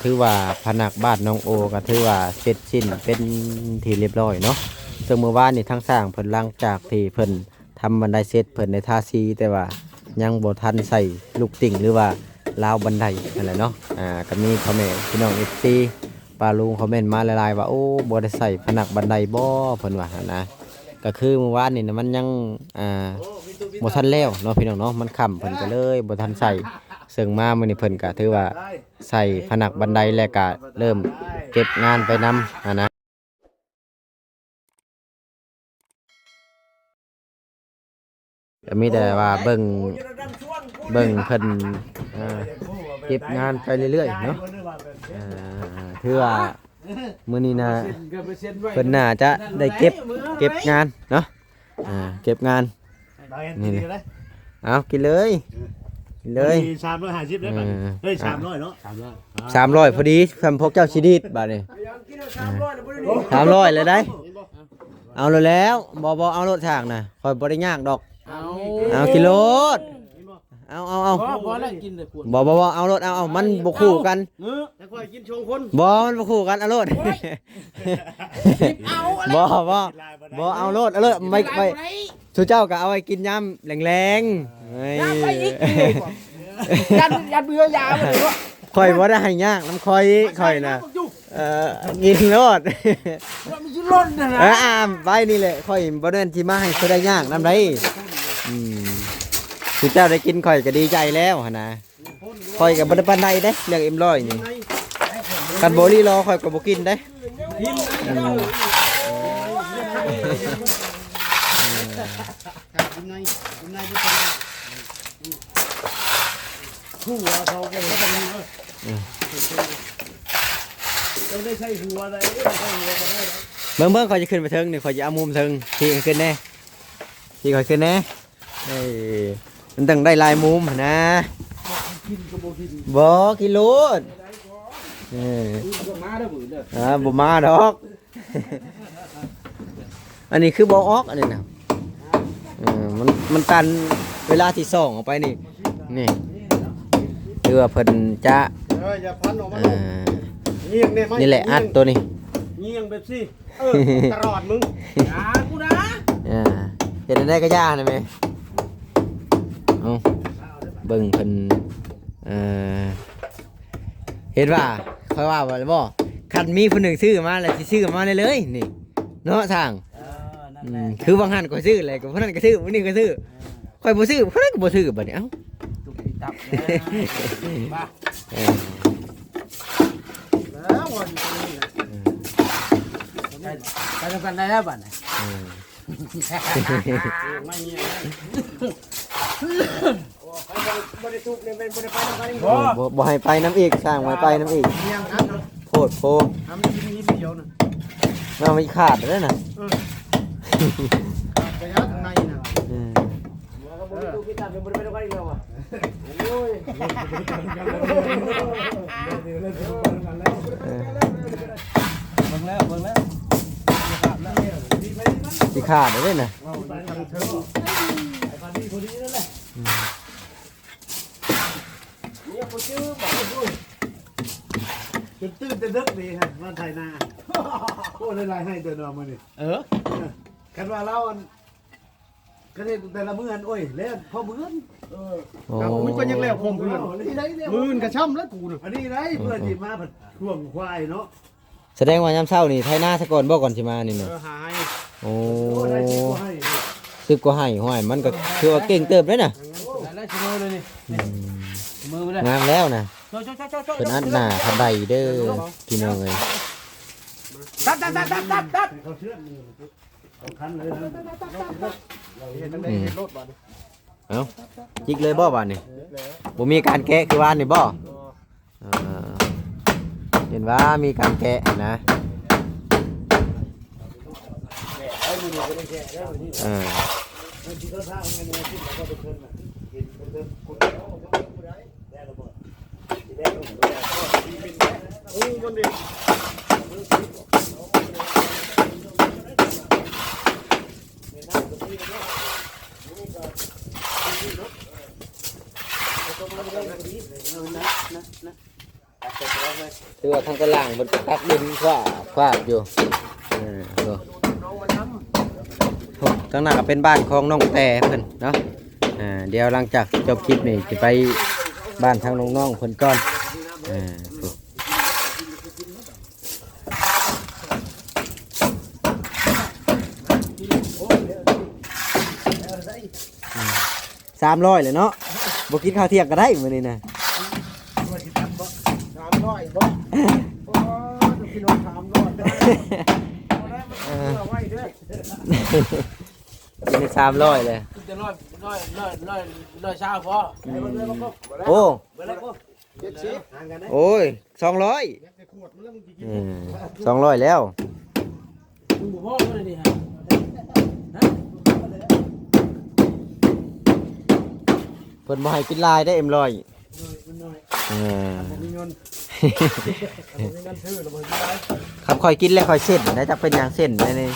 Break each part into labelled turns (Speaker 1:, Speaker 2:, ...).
Speaker 1: ถือว่าผนักบ้านน้องโอก็ถือว่าเสร็จสิ้นเป็นที่เรียบร้อยเนาะซึ่งเมื่อวานนี่ทั้งสร้างเพิ่นหลังจากที่เพิ่นทำบันไดเสร็จเพิ่นในทาสีแต่ว่ายังบ่ทันใส่ลูกติ่งหรือว่าราวบันไดนั่นแหละเนาะก็มีคอมเมนต์พี่น้อง FC ป้าลุงคอมเมนต์มาหลายๆว่าโอ้บ่ได้ใส่ผนักบันไดบ่เพิ่นว่าหั่นนะก็คือเมื่อวานนี่นะมันยังบ่ทันแล้วเนาะพี่น้องเนาะมันค่ำเพิ่นก็เลยบ่ทันใส่ซึ่งมามื้อนี้เพิ่นก็ถือว่าใส่ผนักบันไดแล้วก็เริ่มเก็บงานไปนำนะก็มีแต่ว่าเบิ่งเพิ่นเก็บงานไปเรื่อยๆเนาะถือว่ามื้อนี้นะเพิ่นน่าจะได้เก็บงานเนาะเก็บงานนี่เอากินเลย
Speaker 2: 350ได้บัดเฮ้ย300เนาะ
Speaker 1: 300พอดีคำพกเจ้าชีดิตบาดนี้300เลยได้เอาแล้วบ่เอารถทางน่ะค่อยบ่ได้ยากดอกเอากิโลดเอา
Speaker 3: บ่แล้วกินเลยพุ่น
Speaker 1: บ่เอารถเอามันบ่คู่กัน
Speaker 2: แต่ค่อยกินชงคน
Speaker 1: บ่มันบ่คู่กันเอารถบ่เอารถไม่สุเจ้าก็เอาไว้กินยามแรงๆเฮ้ย
Speaker 3: ยันเบื่อยาบ่ได้ว่า
Speaker 1: ค่อยบ่ได้ให้ยากน้ำค่อยน่ะกินรถ
Speaker 3: มันสิล้นน่ะ
Speaker 1: ไปนี่แหละค่อยบ่ได้สิมาให้เขาได้ยากนำได้สุเจ้าได้กินค่อยก็ดีใจแล้วหั่นนะค่อยก็บ่ได้ปานใดเด้เรื่องM100นี่คันบ่ลีรอค่อยก็บ่กินเด้
Speaker 2: หัวเขาก็บ่ได้ต้องได้ใช้หัวได้
Speaker 1: เบิ่งค่อยจะขึ้นไปเทิงนี่ค่อยจะเอามุมเทิงที่ขึ้นแน่ที่ค่อยขึ้นแน่มันต้องได้ลายมุมนะบ่กินโลดบ่มาดอกอันนี้คือบ่ออกอันนี้นะมันตันเวลาที่ส่องออกไปนี่คือว่าเพิ่นจะนี่แหละอัดตัวนี้
Speaker 2: เงียงแบบสิตลอดมึง
Speaker 3: กูนะ
Speaker 1: เห็นได้ก็ยากนะแม่เอาเบิ่งเพิ่นเห็นว่าค่อยว่าบ่บ่คันมีผู้หนึ่งซื้อมาแล้วสิซื้อมาเลยนี่เนาะทางคือบางหันก็ซื้ออะไรก็ผู้นั้นก็ซื้อผู้นี้ก็ซื้อค่อยบ่ซื้อผู้นั้นก็บ่ซื้อบัดนี้เอ้า
Speaker 3: ตุกติตับบ้า
Speaker 2: แล้ววันนี้
Speaker 3: ไปทำกันได้แล้วบัดนี้
Speaker 2: ไม่เงียบ่ได้ทุกเนี่ยเป็นบ่ได้ไปนำกัน
Speaker 1: บ่ให้ไปน้ำอีกสร้างไว้ไปน้ำอีกโพดโพ
Speaker 2: ทำกินนิดเดียวน่ะ
Speaker 1: มันไม่ขาดเลยน่ะ
Speaker 2: กระยะข้างในน่ะบ่ได้ทุกพี่ตาเป็นบ่ได้ไปนำกันอีกแล้วอ่ะโอ้ย
Speaker 3: เบิ่งแล้ว
Speaker 1: ที่ขาดเลยน่ะ
Speaker 2: ตื่นแต่ดึกดีฮะมาไทยนาโอ้ได้ลายให้ตัวน้องมื้อนี้คันว่าเราก็ได้แต่ละมื้อโอ้ยแล้วพอมื้อมันก็ยังแล้วพอมื้อมื้อกระช่ำแล้วกูน่ะอันนี้ได้เพื่อนสิมาผัดช่วงควายเนาะ
Speaker 1: แสดงว่ายามเช้านี่ไทยนาซะก่อนบ่ก่อนสิมานี่เนาะ
Speaker 2: หาย
Speaker 1: โอ้10กว่าให้ห้อยมันก็คือว่าเก่งเติบเลยน่ะ
Speaker 3: แล้วชิโร่เลยนี่มือไปเลย
Speaker 1: งามแล้วนะเป็นอันหน้าทันใดเด้อพี่น้องเอ้ย
Speaker 3: ตัด
Speaker 2: เขาเชื่อมือเขาคันเลย
Speaker 1: เอ้าจิกเลยบ่บ้านนี่บ่มีการแกะคือบ้านนี่บ่เห็นว่ามีการแกะนะ ถือว่าทางตารางมันตักดินคว้าอยู่ดูทางหน้าก็เป็นบ้านของน้องแต่เพิ่นเนาะเดี๋ยวหลังจากจบคลิปนี่จะไปบ้านทางน้องๆเพิ่นก่อน300เลยเนาะบ่กินข้าวเที่ยงก็ได้มื้อนี้นะ
Speaker 2: 300บ่โอ้พี่น้อง300ได้ไว้เด้อ
Speaker 1: กิน300เลย
Speaker 3: จะร้อยเช้าพอ
Speaker 1: โอ้
Speaker 2: 70ห่างกันได้
Speaker 1: โอ้ย200 200แล้ว
Speaker 3: มึงบ่พ่อเลยดิฮะ
Speaker 1: เพิ่นบ่ให้กินลายได้เอ็มร้อยครับค่อยกินแล้วค่อยเส้นได้จักเป็นหยังเส้นได้นี่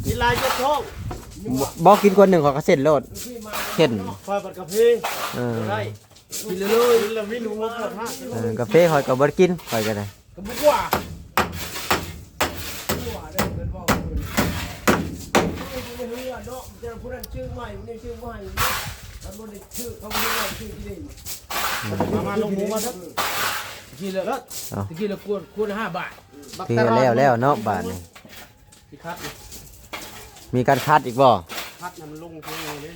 Speaker 2: กินลายยกท้อง
Speaker 1: บ่กินคนหนึ่งขอยก็เส้นโลดเส้น
Speaker 2: คอยปัดกาแฟ
Speaker 1: ได้
Speaker 2: กินเลยกินแล้วไม่รู้ว่าปวดมาก
Speaker 1: กาแฟข่อยก็บ่ได้กินข่อยก็ได้
Speaker 2: ก็บุกว่ามาลงหมูมาครับ
Speaker 3: กินแล้วกินแล้วควร5 บาท
Speaker 1: คือแล้วเนาะบาทนี่
Speaker 2: ที่คัด
Speaker 1: มีการคัดอีกบ่
Speaker 2: คัดมันลงที่นี่เลย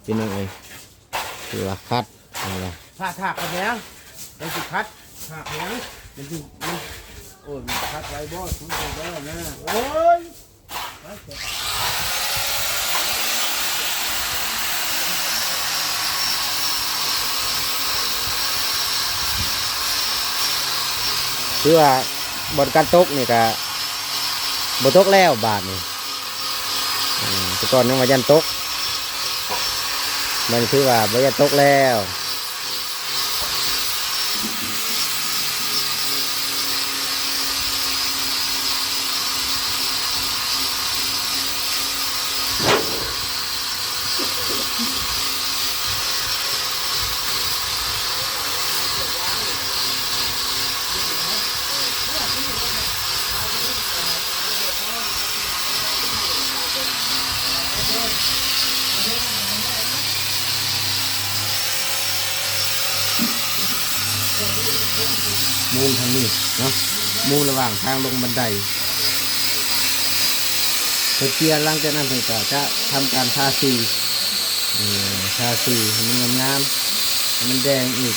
Speaker 1: กินยังไงคือว่าคัดอะไร
Speaker 3: ถ้าถากกันแล้วได้สิคัดถากแล้วมันสิโอ้ยคัดไว้บ่ทุนไปแล้วนะ
Speaker 2: โอ้ย
Speaker 1: คือว่าบนการตกนี่ก็บ่ตกแล้วบาทนี่แต่ก่อนยังว่ายันตกมันคือว่าบ่ยันตกแล้วมุมทางนี้เนาะมุมระหว่างทางลงบันไดเพื่อเกียร์หลังจากนั้นเพื่อจะทำการทาสีให้มันงามๆให้มันแดงอีก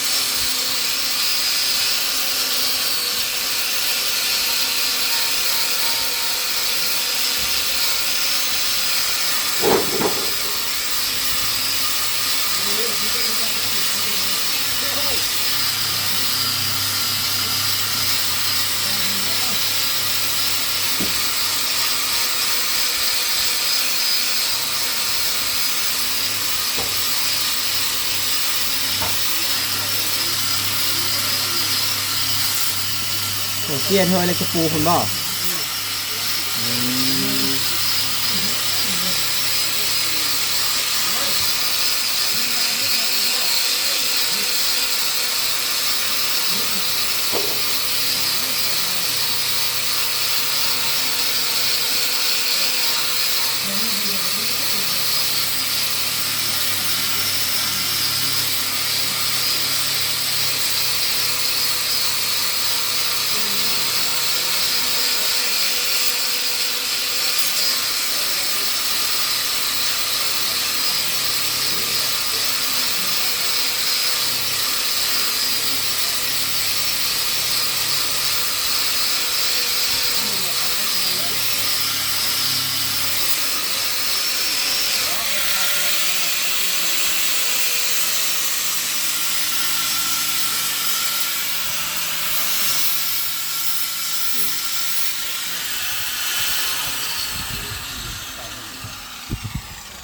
Speaker 1: เกียร์เธอเลยจะปูคุณบ่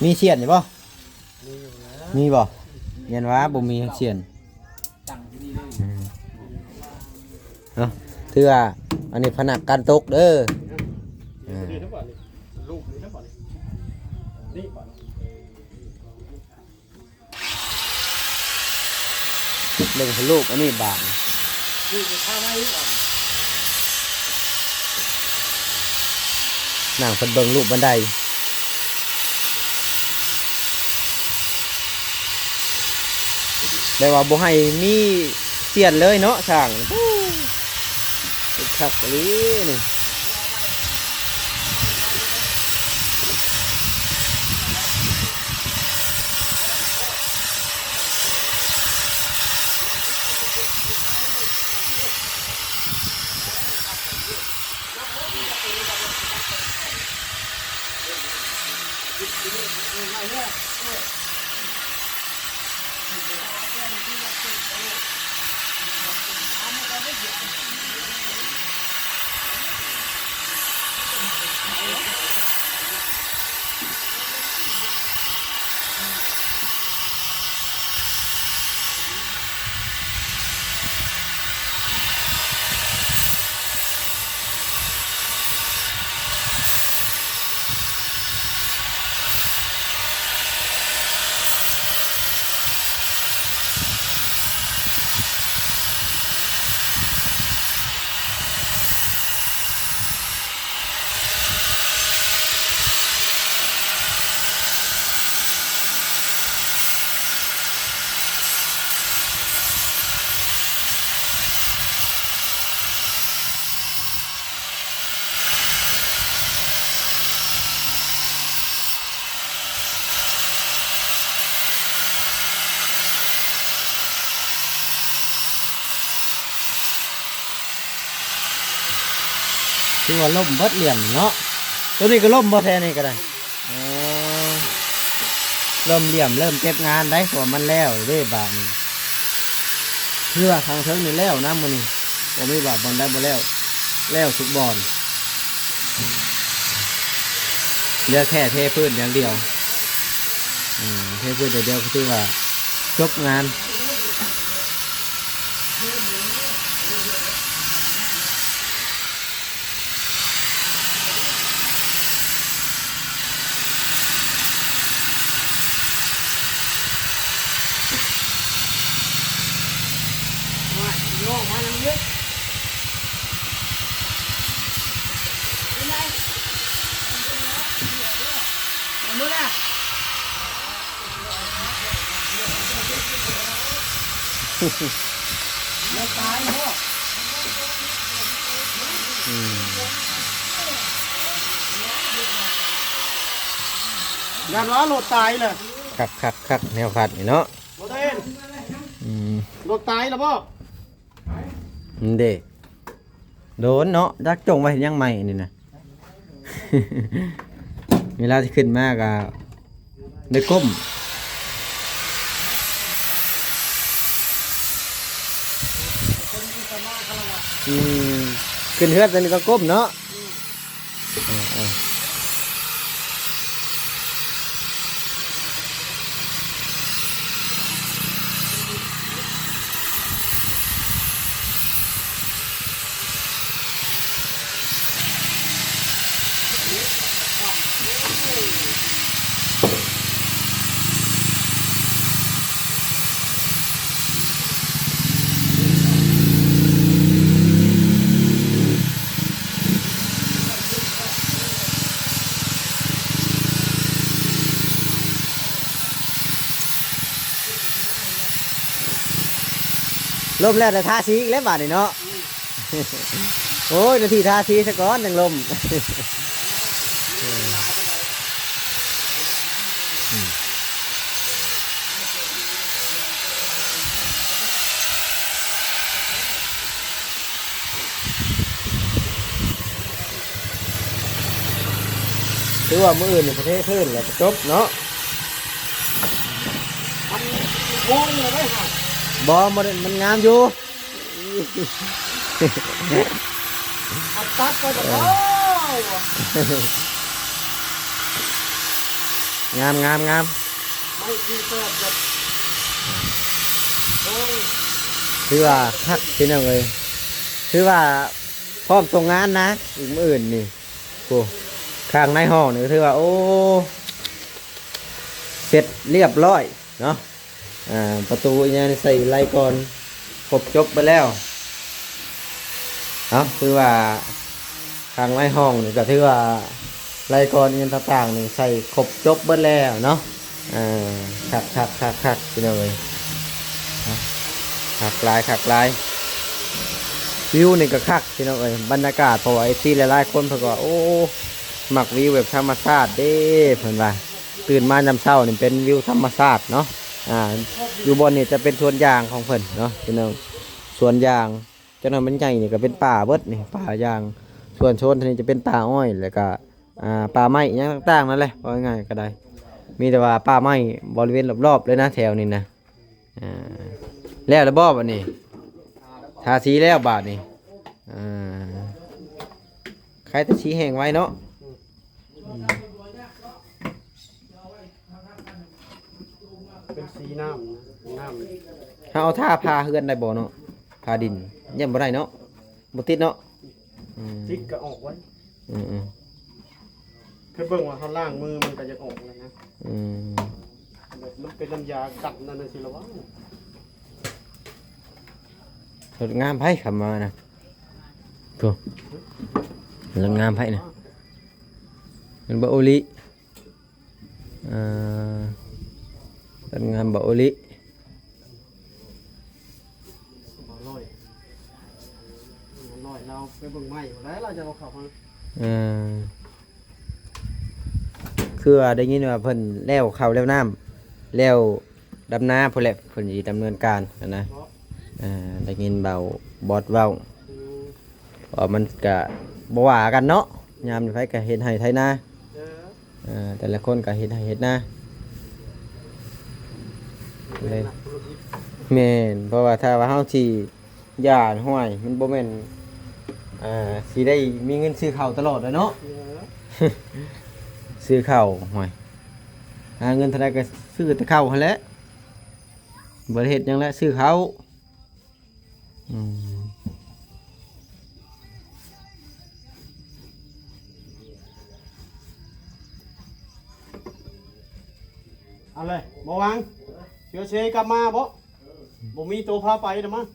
Speaker 1: มีเสียนอยู่บ่มีบ่ยันว่าบ่มีเสียนเนาะถือว่าอันนี้ผนักการตกเด้อ เบิ่งลูกอันนี้บาง
Speaker 3: นี่จะข้าวไว้ก่อน
Speaker 1: นั่งเพิ่นเบิ่งรูปบันไดได้ว่าบ่ให้มีเสียนเลยเนาะช่างคักอีหลีนี่คือว่าล่มเบิดเหลี่ยมเนาะตัวนี้ก็ล่มบ่แท้นี่ก็ได้อ๋อเริ่มเหลี่ยมเริ่มเก็บงานได้เพราะมันแล้วเด้บาดนี้เพื่อทางเทิงนี่แล้วนะมื้อนี้บ่มีบาดบ่ได้บ่แล้วทุกบ่อนเหลือแค่เทพื้นอย่างเดียวเทพื้นอย่างเดียวก็คือว่าจบงาน
Speaker 3: โล่งมาอย่างนี้มาดูนะแล้วตายพ่อยันว่าโหลดตายเลย
Speaker 1: คักแนวขัดนี่เนาะ
Speaker 3: โหลดเองโหลดตายแล้วพ่อ
Speaker 1: เด้โดนเนาะดักจงไว้ยังใหม่นี่นะ เวลาที่ขึ้นมากอะได้ก้มขึ้นเฮือดตอนนี้ก็ก้มเนาะลมแล้วแต่ทาสีอีกแล้วบาดนี่เนาะ โอ้ยนาทีทาสีซะก่อนจังลม ถือว่ามื้ออื่นในประเทศขึ้นแล้วก็จบเนาะ
Speaker 3: วงเลยไหมฮะ
Speaker 1: บ่มันงามอยู่
Speaker 3: อัดตัดไปแบบโอ้
Speaker 1: งาม
Speaker 3: ไม่ที่เปิดแบบโอ้ย
Speaker 1: ถือว่าคักพี่น้องเอ้ยถือว่าพร้อมส่งงานนะอีกมื้ออื่นนี่โอ้ข้างในห้องนี่ก็ถือว่าโอ้เสร็จเรียบร้อยเนาะ ประตูเนี่ยใส่ไล่ก่อนครบจบไปแล้วเอาคือว่าทางไล่ห้องนี่ก็ถือว่าไล่ก่อนเงินต่างๆนี่ใส่ครบจบเบิดแล้วเนาะคักพี่น้องเอ้ยคักหลายวิวนี่ก็คักพี่น้องเอ้ยบรรยากาศเพราะว่าไอ้ที่หลายๆคนเพิ่นก็ว่าโอ้มักวิวแบบธรรมชาติเด้เพิ่นว่าตื่นมายามเช้านี่เป็นวิวธรรมชาติเนาะอยู่บนนี่จะเป็นสวนยางของเพิ่นเนาะพี่น้องสวนยางเจ้าหน้ามันใหญ่นี่ก็เป็นป่าเบิดนี่ป่ายางส่วนโซนนี้จะเป็นป่าอ้อยแล้วก็ป่าไม้อยังต่างๆนั่นแหละว่าง่ายๆก็ได้มีแต่ว่าป่าไม้บริเวณรอบๆเลยนะแถวนี้นะแล้วระบอบอันนี้ทาสีแล้วบาทนี่ใครแต่สีแห้งไว้เนาะ
Speaker 3: เป็นสีน้ำ
Speaker 1: เอาท่าพาเฮือนได้บ่เนาะพาดินยังบ่ได้เนาะบ่ติดเนาะ
Speaker 3: ติ๊กก็ออกไว้คือเบิ่งว่าเขาล่างมือมันก็จะออกเลยนะแบบมันเป็นน้ำยากัดนั่นน่ะสิละวะ
Speaker 1: สดงามไผเข้ามานะตัวสดงามไผนะมันบ่โอลิสดงามบ่โอลิ
Speaker 3: เราไปเบิ่งไม้แล้วเราจะเอาเข้ามา
Speaker 1: คือว่าได้ยินว่าเพิ่นแล้วข้าวแล้วน้ำแล้วดำนาพุ่นแหละเพิ่นสิดำเนินการนะได้ยินเบาบอดเว้าว่ามันก็บ่ว่ากันเนาะยามไผก็เฮ็ดให้ไถนาแต่ละคนก็เฮ็ดให้เฮ็ดนาเลยแม่นเพราะว่าถ้าว่าเฮาสิย่าห้วยมันบ่แม่นสิได้มีเงินซื้อข้าวตลอดเลยเนาะซื้อข้าวห้วยหาเงินเท่าใดก็ซื้อแต่ข้าวหั่นแหละบ่ได้เฮ็ดหยังแล้วซื้อข้าว
Speaker 3: เอาเลยบ่วางเชื้อเชยกลับมาบ่มีตัวพาไปเด้อมั้ง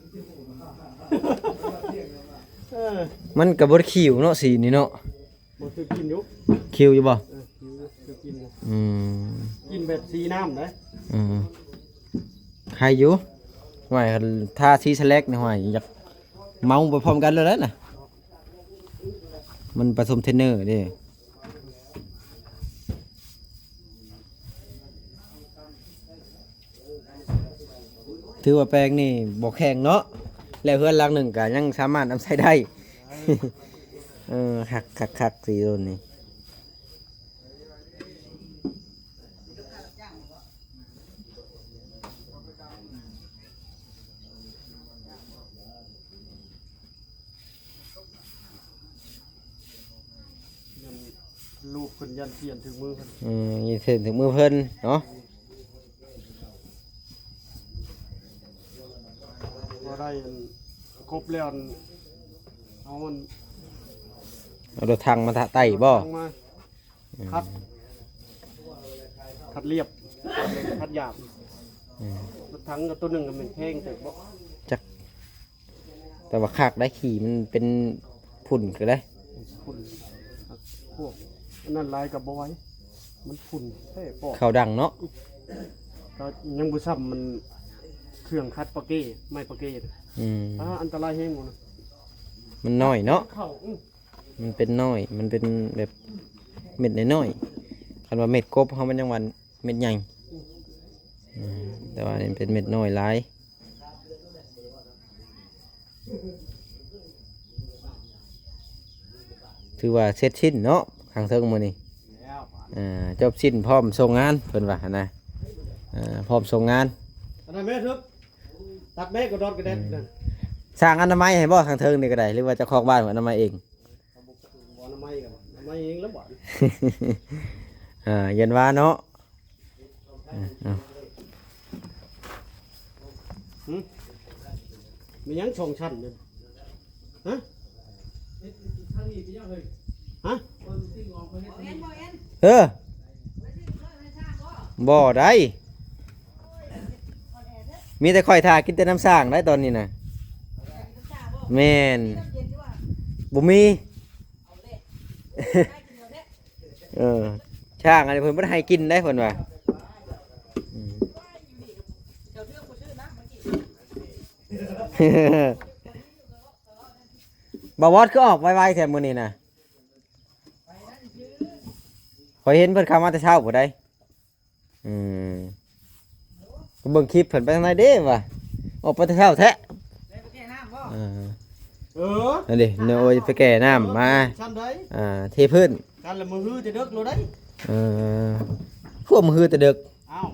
Speaker 1: มันก็บ่ได้คิวเนาะสีนี่เนาะ
Speaker 3: บ่คือกินอยู่
Speaker 1: คิวอยู่บ่
Speaker 3: คือกินกินแบบสีน้ำได้
Speaker 1: ใครอยู่ห่วยถ้าสีสแลกนี่ห่วยอยากเมาไปพร้อมกันเลยนะมันผสมเทรนเนอร์ดิถือว่าแปลงนี่บ่แข็งเนาะแล้วเฮือนหลังหนึ่งก็ยังสามารถนำใช้ได้คักสีรุ่นนี้
Speaker 3: ลูกเพิ่นยันเทียนถึงมือเพิ่น
Speaker 1: ยันเทียนถึงมือเพิ่นเนาะ
Speaker 3: พอได้ครบแล้วเอามัน
Speaker 1: เอารถทางมาไต่บ่
Speaker 3: คัดเรียบคัดหยาบรถถังกับตัวหนึ่งก็เป็นแพงแต่บ่
Speaker 1: จักแต่ว่าคักได้ขี่มันเป็นฝุ่นก็ได้
Speaker 3: ฝุ่นพวกนั่นลายกับบ่ไว้มันฝุ่นแท้ปอก
Speaker 1: เขาดังเนาะ
Speaker 3: ก็ยังบ่ซ้ำมันเครื่องคัดปะเก้ไม้ปะเก้อันตรายแฮงหมดนะ
Speaker 1: มันน้อยเนาะมันเป็นน้อยมันเป็นแบบเม็ดน้อยๆคันว่าเม็ดกบเขามันยังวันเม็ดใหญ่แต่ว่านี่เป็นเม็ดน้อยหลายถือว่าเสร็จสิ้นเนาะทางเทิงมื้อนี้จบสิ้นพร้อมส่งงานเพิ่นว่านะพร้อมส่งงาน
Speaker 3: อันนั้นแม่ทึบตัดแม่ก็ดอดกระเด็น
Speaker 1: สร้างอนามัยให้บ่ทางเทิงนี่ก็ได้หรือว่าเจ้าของบ้านอนามัยเอง
Speaker 3: อนามัยกันอนามัยเองแล้วบ่
Speaker 1: เย็นว่าเนาะ
Speaker 3: มียัง2ชั้นนึงฮะ
Speaker 1: บ่ได้ มีแต่ข่อยทากินแต่น้ำสร้างได้ตอนนี้น่ะแม่นบ่มี ช่างอันนี้เพิ่นบ่ได้ให้กินได้เพิ่นว่าบ่วอดคือออกไวๆแท้มื้อนี้น่ะข่อยเห็นเพิ่นเข้ามาแต่เช้าบ่ได้อืมก็เบิ่งคลิปเพิ่นไปทางไหนเด้วะออกไปแต่เช้าแท้นั่นดิเนโอยไปแก่น้ำมาเทพื้น
Speaker 3: กันละมือฮือจะเด็กรู้ได้
Speaker 1: พวกมือแต่เด็ก
Speaker 3: อ้าว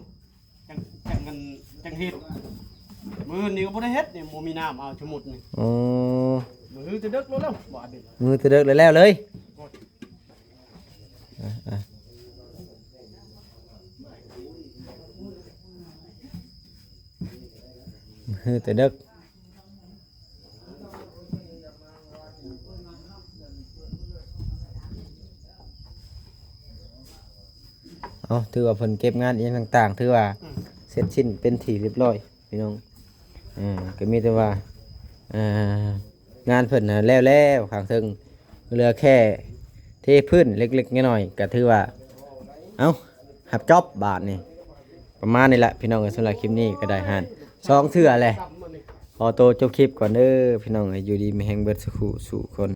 Speaker 3: จังเฮ็ดมือนี่ก็บ่ได้เฮ็ดนี่บ่มีน้ำเอาสมุดนี่มือฮือจะเด็กรู้แล้วบ่ดิ
Speaker 1: มือแต่เด็กเลยแล้วเลยมือแต่เด็กเอาถือว่าเพิ่นเก็บงานเองต่างๆถือว่าเสร็จสิ้นเป็นที่เรียบร้อยพี่น้องก็มีแต่ว่างานเพิ่นน่ะแล้วข้างเทิงเหลือแค่เทพื้นเล็กๆน้อยๆก็ถือว่าเอาหับจ็อบบาทนี่ประมาณนี้แหละพี่น้องสำหรับคลิปนี้ก็ได้หัน2เทื่อแหละขอตัวจบคลิปก่อนเด้อพี่น้องอยู่ดีมีแฮงเบิดสุขสู่คน